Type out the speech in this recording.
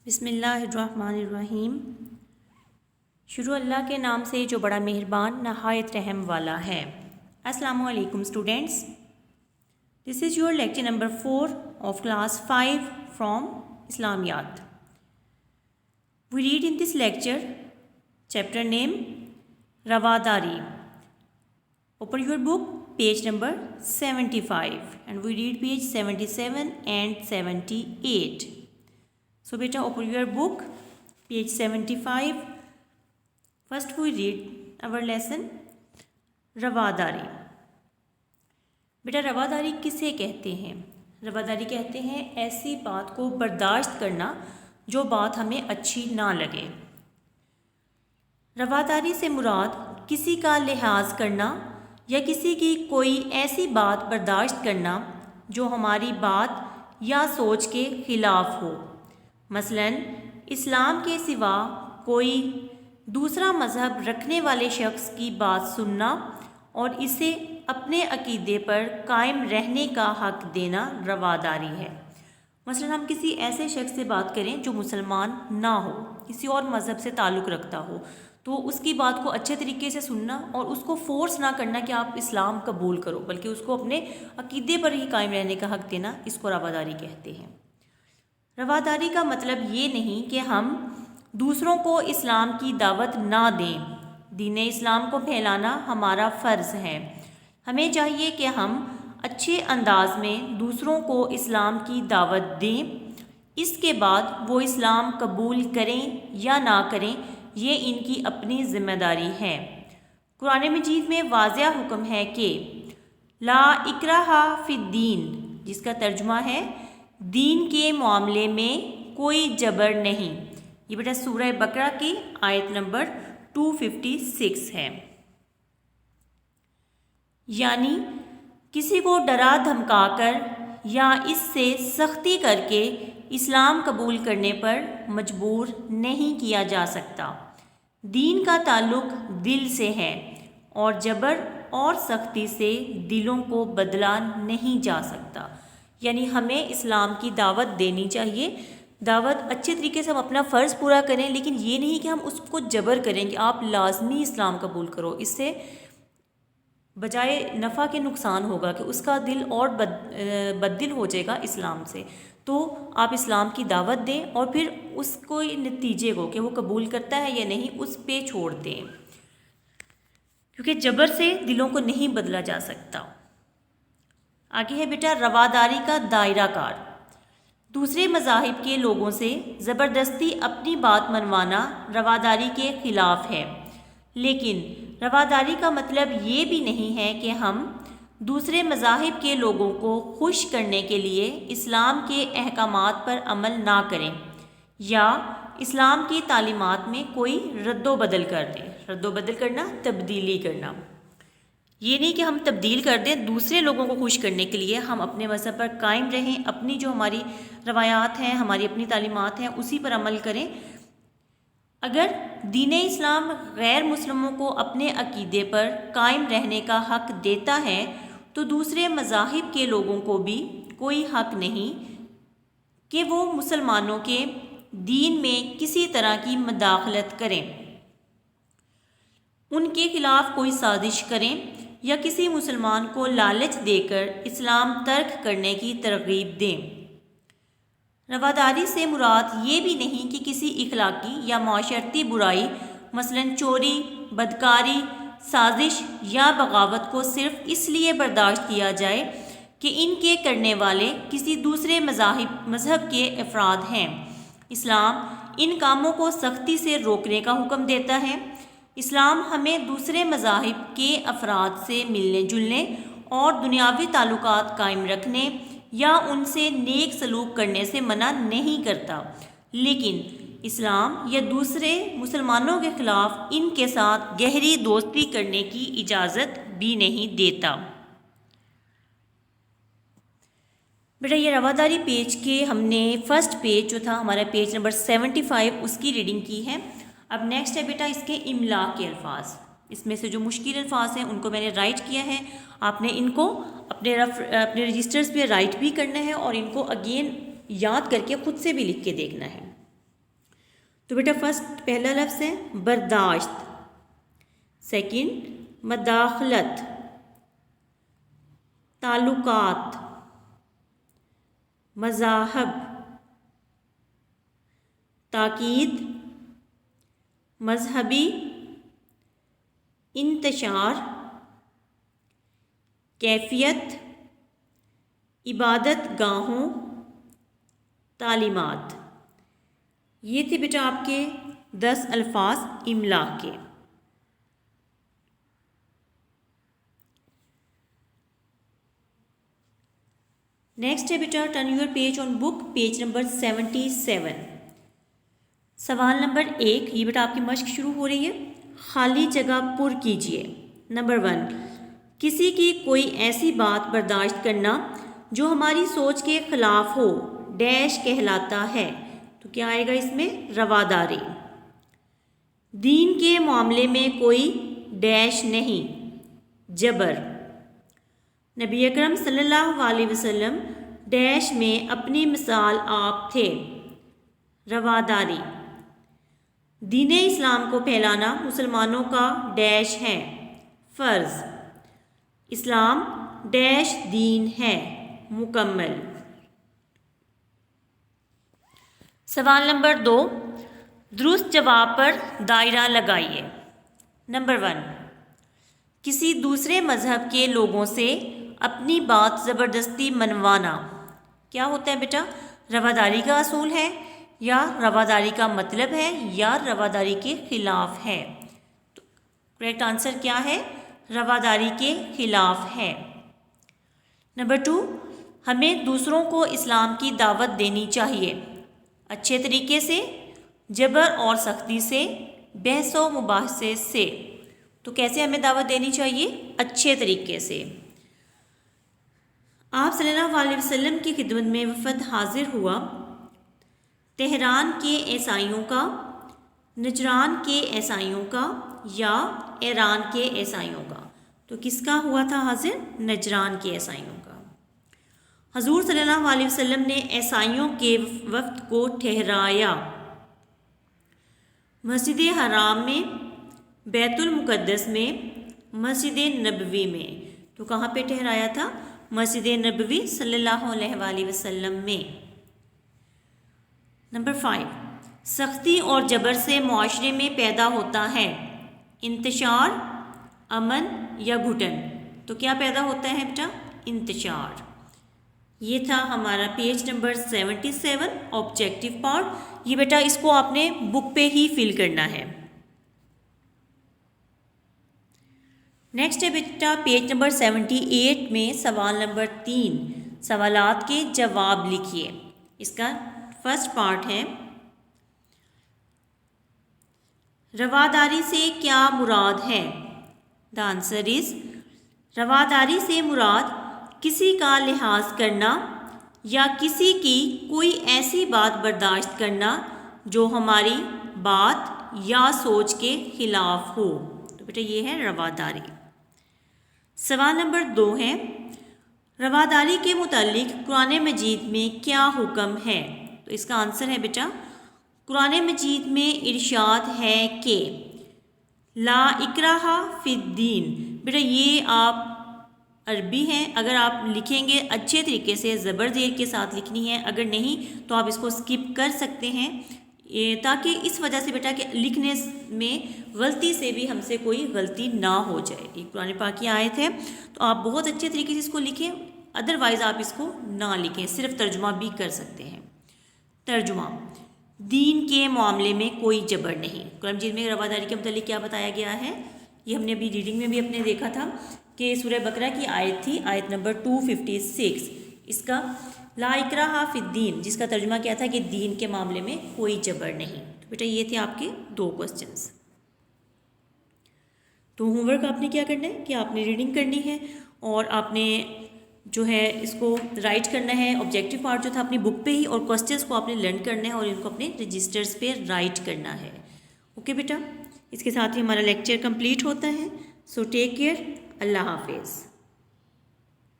بسم اللہ الرحمن الرحیم۔ شروع اللہ کے نام سے جو بڑا مہربان نہایت رحم والا ہے۔ السلام علیکم students, this is your lecture number 4 of class 5 from Islamiyat. We read in this lecture chapter name رواداری۔ Open your book page number 75 and we read page 77 and 78. So beta open your book page 75. First we read our lesson رواداری۔ بیٹا رواداری کسے کہتے ہیں؟ رواداری کہتے ہیں ایسی بات کو برداشت کرنا جو بات ہمیں اچھی نہ لگے۔ رواداری سے مراد کسی کا لحاظ کرنا یا کسی کی کوئی ایسی بات برداشت کرنا جو ہماری بات یا سوچ کے خلاف ہو۔ مثلاً اسلام کے سوا کوئی دوسرا مذہب رکھنے والے شخص کی بات سننا اور اسے اپنے عقیدے پر قائم رہنے کا حق دینا رواداری ہے۔ مثلاً ہم کسی ایسے شخص سے بات کریں جو مسلمان نہ ہو، کسی اور مذہب سے تعلق رکھتا ہو، تو اس کی بات کو اچھے طریقے سے سننا اور اس کو فورس نہ کرنا کہ آپ اسلام قبول کرو، بلکہ اس کو اپنے عقیدے پر ہی قائم رہنے کا حق دینا، اس کو رواداری کہتے ہیں۔ رواداری کا مطلب یہ نہیں کہ ہم دوسروں کو اسلام کی دعوت نہ دیں۔ دین اسلام کو پھیلانا ہمارا فرض ہے۔ ہمیں چاہیے کہ ہم اچھے انداز میں دوسروں کو اسلام کی دعوت دیں، اس کے بعد وہ اسلام قبول کریں یا نہ کریں یہ ان کی اپنی ذمہ داری ہے۔ قرآن مجید میں واضح حکم ہے کہ لا اکراہ فی الدین، جس کا ترجمہ ہے دین کے معاملے میں کوئی جبر نہیں۔ یہ بیٹا سورہ بقرہ کی آیت نمبر 256 ہے۔ یعنی کسی کو ڈرا دھمکا کر یا اس سے سختی کر کے اسلام قبول کرنے پر مجبور نہیں کیا جا سکتا۔ دین کا تعلق دل سے ہے اور جبر اور سختی سے دلوں کو بدلا نہیں جا سکتا۔ یعنی ہمیں اسلام کی دعوت دینی چاہیے، دعوت اچھے طریقے سے ہم اپنا فرض پورا کریں، لیکن یہ نہیں کہ ہم اس کو جبر کریں کہ آپ لازمی اسلام قبول کرو۔ اس سے بجائے نفع کے نقصان ہوگا کہ اس کا دل اور بددل ہو جائے گا اسلام سے۔ تو آپ اسلام کی دعوت دیں اور پھر اس کو نتیجے کو کہ وہ قبول کرتا ہے یا نہیں اس پہ چھوڑ دیں، کیونکہ جبر سے دلوں کو نہیں بدلا جا سکتا۔ آگے ہے بیٹا رواداری کا دائرہ کار۔ دوسرے مذاہب کے لوگوں سے زبردستی اپنی بات منوانا رواداری کے خلاف ہے، لیکن رواداری کا مطلب یہ بھی نہیں ہے کہ ہم دوسرے مذاہب کے لوگوں کو خوش کرنے کے لیے اسلام کے احکامات پر عمل نہ کریں یا اسلام کی تعلیمات میں کوئی رد و بدل کر دیں۔ رد و بدل کرنا، تبدیلی کرنا، یہ نہیں کہ ہم تبدیل کر دیں۔ دوسرے لوگوں کو خوش کرنے کے لیے ہم اپنے مذہب پر قائم رہیں، اپنی جو ہماری روایات ہیں، ہماری اپنی تعلیمات ہیں، اسی پر عمل کریں۔ اگر دین اسلام غیر مسلموں کو اپنے عقیدے پر قائم رہنے کا حق دیتا ہے تو دوسرے مذاہب کے لوگوں کو بھی کوئی حق نہیں کہ وہ مسلمانوں کے دین میں کسی طرح کی مداخلت کریں، ان کے خلاف کوئی سازش کریں یا کسی مسلمان کو لالچ دے کر اسلام ترک کرنے کی ترغیب دیں۔ رواداری سے مراد یہ بھی نہیں کہ کسی اخلاقی یا معاشرتی برائی مثلاً چوری، بدکاری، سازش یا بغاوت کو صرف اس لیے برداشت کیا جائے کہ ان کے کرنے والے کسی دوسرے مذہب کے افراد ہیں۔ اسلام ان کاموں کو سختی سے روکنے کا حکم دیتا ہے۔ اسلام ہمیں دوسرے مذاہب کے افراد سے ملنے جلنے اور دنیاوی تعلقات قائم رکھنے یا ان سے نیک سلوک کرنے سے منع نہیں کرتا، لیکن اسلام یا دوسرے مسلمانوں کے خلاف ان کے ساتھ گہری دوستی کرنے کی اجازت بھی نہیں دیتا۔ بیٹا یہ رواداری پیج کے ہم نے فرسٹ پیج جو تھا ہمارا پیج نمبر 75 اس کی ریڈنگ کی ہے۔ اب نیکسٹ ہے بیٹا اس کے املا کے الفاظ۔ اس میں سے جو مشکل الفاظ ہیں ان کو میں نے رائٹ کیا ہے، آپ نے ان کو اپنے رجسٹرز پہ رائٹ بھی کرنا ہے اور ان کو اگین یاد کر کے خود سے بھی لکھ کے دیکھنا ہے۔ تو بیٹا فرسٹ پہلا لفظ ہے برداشت، سیکنڈ مداخلت، تعلقات، مذاہب، تاکید، مذہبی، انتشار، کیفیت، عبادت گاہوں، تعلیمات۔ یہ تھے بیٹا آپ کے 10 الفاظ املا کے۔ نیکسٹ ہے بیٹا turn your page on book, page number 77۔ سوال نمبر 1، یہ بیٹا آپ کی مشق شروع ہو رہی ہے۔ خالی جگہ پر کیجئے۔ نمبر 1، کسی کی کوئی ایسی بات برداشت کرنا جو ہماری سوچ کے خلاف ہو ڈیش کہلاتا ہے۔ تو کیا آئے گا اس میں؟ رواداری۔ دین کے معاملے میں کوئی ڈیش نہیں، جبر۔ نبی اکرم صلی اللہ علیہ وسلم ڈیش میں اپنی مثال آپ تھے، رواداری۔ دین اسلام کو پھیلانا مسلمانوں کا ڈیش ہے، فرض۔ اسلام ڈیش دین ہے، مکمل۔ سوال نمبر 2، درست جواب پر دائرہ لگائیے۔ نمبر 1، کسی دوسرے مذہب کے لوگوں سے اپنی بات زبردستی منوانا کیا ہوتا ہے بیٹا؟ رواداری کا اصول ہے، یا رواداری کا مطلب ہے، یا رواداری کے خلاف ہے؟ تو کریکٹ آنسر کیا ہے؟ رواداری کے خلاف ہے۔ نمبر 2، ہمیں دوسروں کو اسلام کی دعوت دینی چاہیے، اچھے طریقے سے، جبر اور سختی سے، بحث و مباحثے سے۔ تو کیسے ہمیں دعوت دینی چاہیے؟ اچھے طریقے سے۔ آپ صلی اللہ علیہ وسلم کی خدمت میں وفد حاضر ہوا، تہران کے عیسائیوں کا، نجران کے عیسائیوں کا، یا ایران کے عیسائیوں کا؟ تو کس کا ہوا تھا حاضر؟ نجران کے عیسائیوں کا۔ حضور صلی اللہ علیہ وسلم نے عیسائیوں کے وفد کو ٹھہرایا مسجد حرام میں، بیت المقدس میں، مسجد نبوی میں۔ تو کہاں پہ ٹھہرایا تھا؟ مسجد نبوی صلی اللہ علیہ وآلہ وسلم میں۔ نمبر 5، سختی اور جبر سے معاشرے میں پیدا ہوتا ہے انتشار، امن یا گھٹن؟ تو کیا پیدا ہوتا ہے بیٹا؟ انتشار۔ یہ تھا ہمارا پیج نمبر 77 آبجیکٹیو پارٹ۔ یہ بیٹا اس کو آپ نے بک پہ ہی فل کرنا ہے۔ نیکسٹ ہے بیٹا پیج نمبر 78 میں سوال نمبر 3، سوالات کے جواب لکھیے۔ اس کا فرسٹ پارٹ ہے، رواداری سے کیا مراد ہے؟ دا آنسر از، رواداری سے مراد کسی کا لحاظ کرنا یا کسی کی کوئی ایسی بات برداشت کرنا جو ہماری بات یا سوچ کے خلاف ہو۔ تو بیٹا یہ ہے رواداری۔ سوال نمبر 2 ہے، رواداری کے متعلق قرآن مجید میں کیا حکم ہے؟ تو اس کا آنسر ہے بیٹا، قرآن مجید میں ارشاد ہے کہ لا اکراہ فی الدین۔ بیٹا یہ آپ عربی ہے، اگر آپ لکھیں گے اچھے طریقے سے زبر زیر کے ساتھ لکھنی ہے، اگر نہیں تو آپ اس کو سکپ کر سکتے ہیں، تاکہ اس وجہ سے بیٹا کہ لکھنے میں غلطی سے بھی ہم سے کوئی غلطی نہ ہو جائے۔ یہ قرآن پاک کی آیت ہے، تو آپ بہت اچھے طریقے سے اس کو لکھیں، ادروائز آپ اس کو نہ لکھیں، صرف ترجمہ بھی کر سکتے ہیں۔ ترجمہ، دین کے معاملے میں کوئی جبر نہیں۔ قرآن مجید میں رواداری کے متعلق کیا بتایا گیا ہے؟ یہ ہم نے ابھی ریڈنگ میں بھی اپنے دیکھا تھا کہ سورہ بقرہ کی آیت تھی، آیت نمبر 256، اس کا لا اکراہ فی الدین، جس کا ترجمہ کیا تھا کہ دین کے معاملے میں کوئی جبر نہیں۔ تو بیٹا یہ تھے آپ کے 2 کوسچنز۔ تو ہوم ورک آپ نے کیا کرنا ہے کہ آپ نے ریڈنگ کرنی ہے، اور آپ نے جو ہے اس کو رائٹ کرنا ہے، آبجیکٹیو پارٹ جو تھا اپنی بک پہ ہی، اور کوسچنز کو آپ نے لرن کرنا ہے اور ان کو اپنے رجسٹرز پہ رائٹ کرنا ہے۔ اوکے بیٹا، اس کے ساتھ ہی ہمارا لیکچر کمپلیٹ ہوتا ہے۔ سو ٹیک کیئر، اللہ حافظ۔